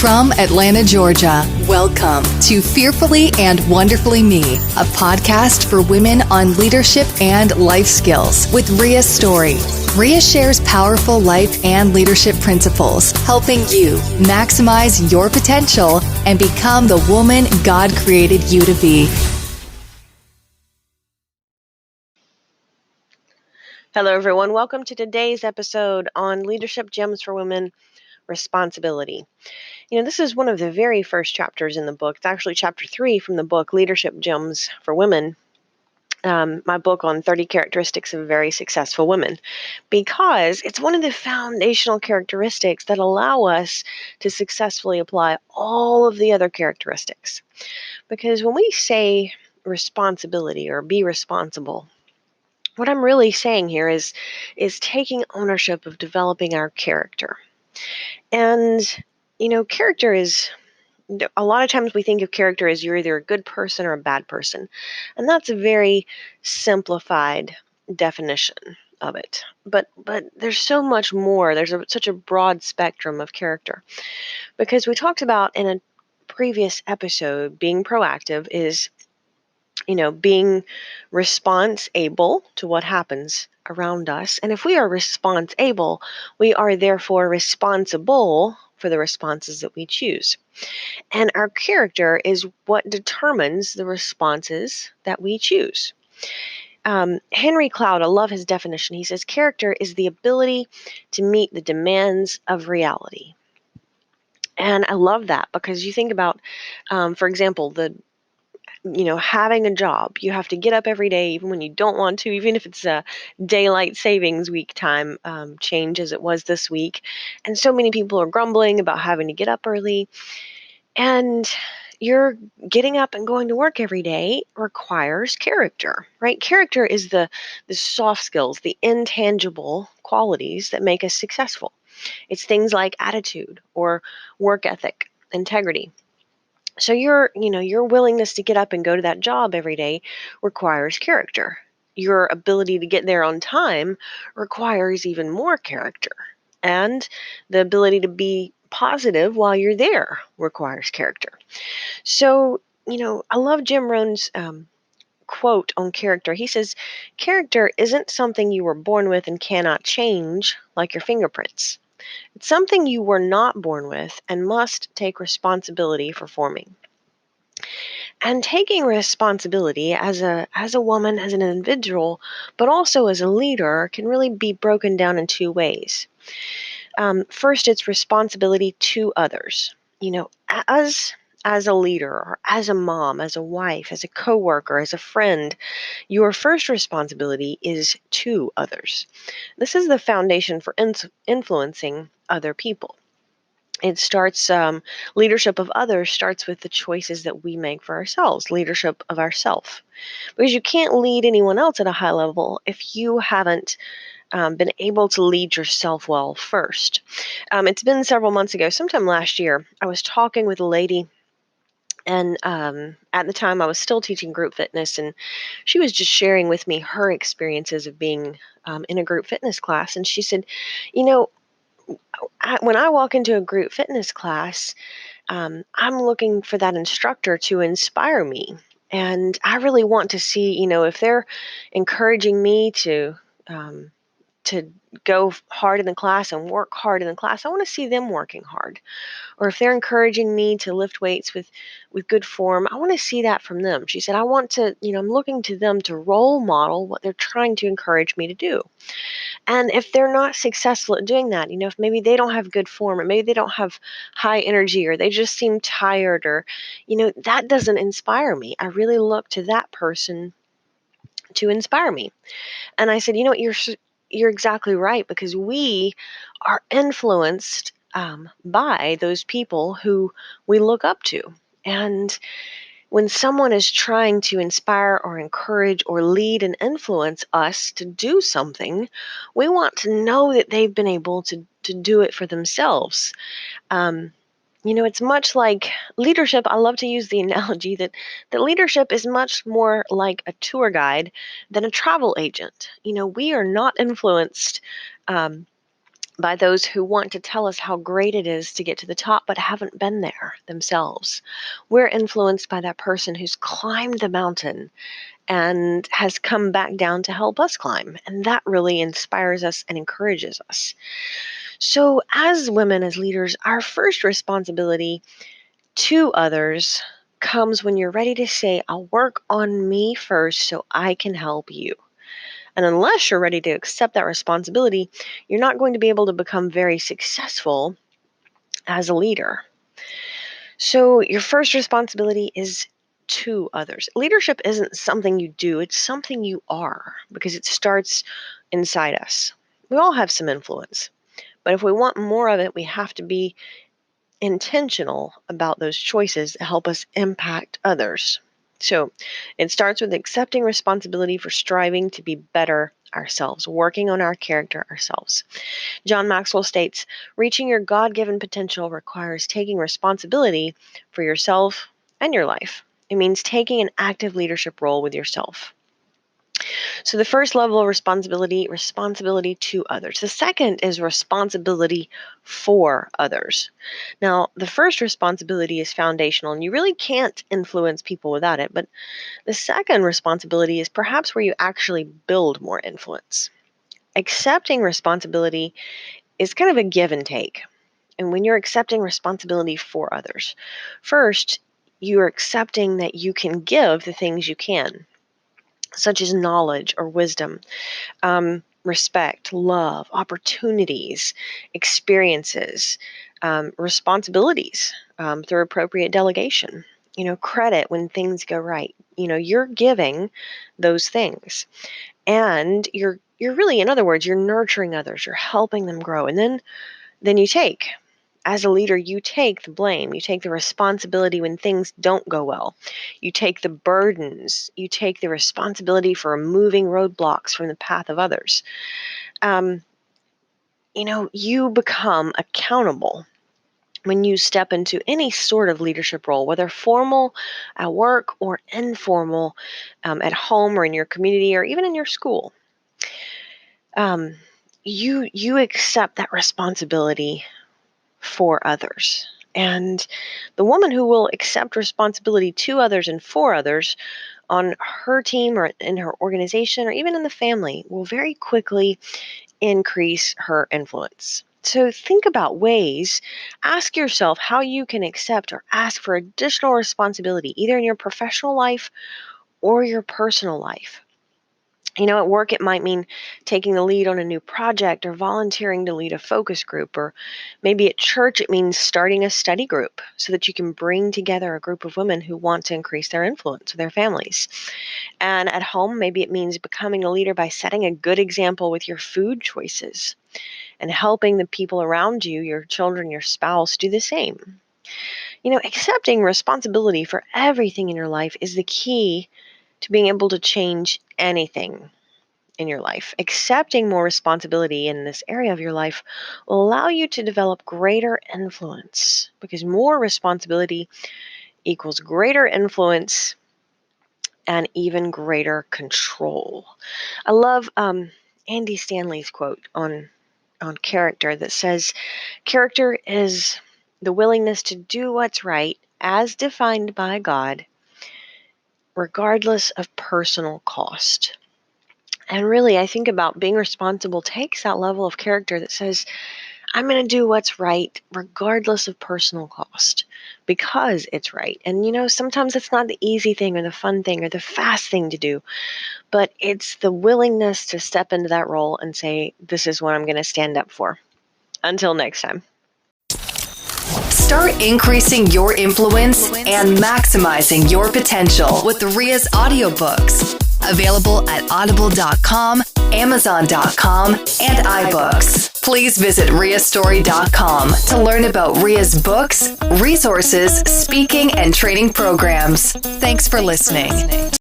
From Atlanta, Georgia, welcome to Fearfully and Wonderfully Me, a podcast for women on leadership and life skills with Rhea Story. Rhea shares powerful life and leadership principles, helping you maximize your potential and become the woman God created you to be. Hello, everyone. Welcome to today's episode on Leadership Gems for Women, Responsibility. This is one of the very first chapters in the book. It's actually chapter 3 from the book, Leadership Gems for Women, my book on 30 characteristics of very successful women, because it's one of the foundational characteristics that allow us to successfully apply all of the other characteristics. Because when we say responsibility or be responsible, what I'm really saying here is taking ownership of developing our character. And, character is, a lot of times we think of character as you're either a good person or a bad person. And that's a very simplified definition of it. But there's so much more. There's such a broad spectrum of character. Because we talked about in a previous episode, being proactive is being response-able to what happens around us. And if we are response-able, we are therefore responsible for the responses that we choose. And our character is what determines the responses that we choose. Henry Cloud, I love his definition. He says, character is the ability to meet the demands of reality. And I love that because you think about, for example, having a job. You have to get up every day, even when you don't want to, even if it's a daylight savings week time change as it was this week. And so many people are grumbling about having to get up early. And you're getting up and going to work every day requires character, right? Character is the soft skills, the intangible qualities that make us successful. It's things like attitude or work ethic, integrity. So your willingness to get up and go to that job every day requires character. Your ability to get there on time requires even more character. And the ability to be positive while you're there requires character. So, I love Jim Rohn's quote on character. He says, character isn't something you were born with and cannot change, like your fingerprints. It's something you were not born with and must take responsibility for forming. And taking responsibility as a woman, as an individual, but also as a leader, can really be broken down in two ways. First, it's responsibility to others. As a leader, or as a mom, as a wife, as a coworker, as a friend, your first responsibility is to others. This is the foundation for influencing other people. It starts, leadership of others starts with the choices that we make for ourselves, leadership of ourself. Because you can't lead anyone else at a high level if you haven't been able to lead yourself well first. It's been several months ago, sometime last year, I was talking with a lady. And at the time, I was still teaching group fitness, and she was just sharing with me her experiences of being in a group fitness class. And she said, when I walk into a group fitness class, I'm looking for that instructor to inspire me. And I really want to see, if they're encouraging me to go hard in the class and work hard in the class, I want to see them working hard. Or if they're encouraging me to lift weights with good form, I want to see that from them. She said, I want to, I'm looking to them to role model what they're trying to encourage me to do. And if they're not successful at doing that, if maybe they don't have good form, or maybe they don't have high energy, or they just seem tired, or, that doesn't inspire me. I really look to that person to inspire me. And I said, you're exactly right, because we are influenced by those people who we look up to. And when someone is trying to inspire or encourage or lead and influence us to do something, we want to know that they've been able to do it for themselves. It's much like leadership. I love to use the analogy that leadership is much more like a tour guide than a travel agent. We are not influenced by those who want to tell us how great it is to get to the top but haven't been there themselves. We're influenced by that person who's climbed the mountain and has come back down to help us climb. And that really inspires us and encourages us. So, as women, as leaders, our first responsibility to others comes when you're ready to say, I'll work on me first so I can help you. And unless you're ready to accept that responsibility, you're not going to be able to become very successful as a leader. So, your first responsibility is to others. Leadership isn't something you do, it's something you are, because it starts inside us. We all have some influence, but if we want more of it, we have to be intentional about those choices that help us impact others. So it starts with accepting responsibility for striving to be better ourselves, working on our character ourselves. John Maxwell states, reaching your God-given potential requires taking responsibility for yourself and your life. It means taking an active leadership role with yourself. So the first level of responsibility to others. The second is responsibility for others. Now, the first responsibility is foundational, and you really can't influence people without it. But the second responsibility is perhaps where you actually build more influence. Accepting responsibility is kind of a give and take. And when you're accepting responsibility for others, first, you're accepting that you can give the things you can, such as knowledge or wisdom, respect, love, opportunities, experiences, responsibilities through appropriate delegation, credit when things go right. You're giving those things. And you're really, in other words, you're nurturing others, you're helping them grow. And then you take. As a leader, you take the blame. You take the responsibility when things don't go well. You take the burdens. You take the responsibility for removing roadblocks from the path of others. You become accountable when you step into any sort of leadership role, whether formal at work or informal at home or in your community or even in your school. You accept that responsibility for others. And the woman who will accept responsibility to others and for others on her team or in her organization or even in the family will very quickly increase her influence. So think about ways, ask yourself how you can accept or ask for additional responsibility, either in your professional life or your personal life. At work, it might mean taking the lead on a new project or volunteering to lead a focus group. Or maybe at church, it means starting a study group so that you can bring together a group of women who want to increase their influence with their families. And at home, maybe it means becoming a leader by setting a good example with your food choices and helping the people around you, your children, your spouse, do the same. Accepting responsibility for everything in your life is the key to being able to change anything in your life. Accepting more responsibility in this area of your life will allow you to develop greater influence, because more responsibility equals greater influence and even greater control. I love Andy Stanley's quote on character that says, character is the willingness to do what's right as defined by God, regardless of personal cost. And really, I think about being responsible takes that level of character that says, I'm going to do what's right regardless of personal cost because it's right. And sometimes it's not the easy thing or the fun thing or the fast thing to do, but it's the willingness to step into that role and say, this is what I'm going to stand up for. Until next time. Start increasing your influence and maximizing your potential with Ria's audiobooks. Available at audible.com, amazon.com, and iBooks. Please visit riastory.com to learn about Ria's books, resources, speaking, and training programs. Thanks for listening.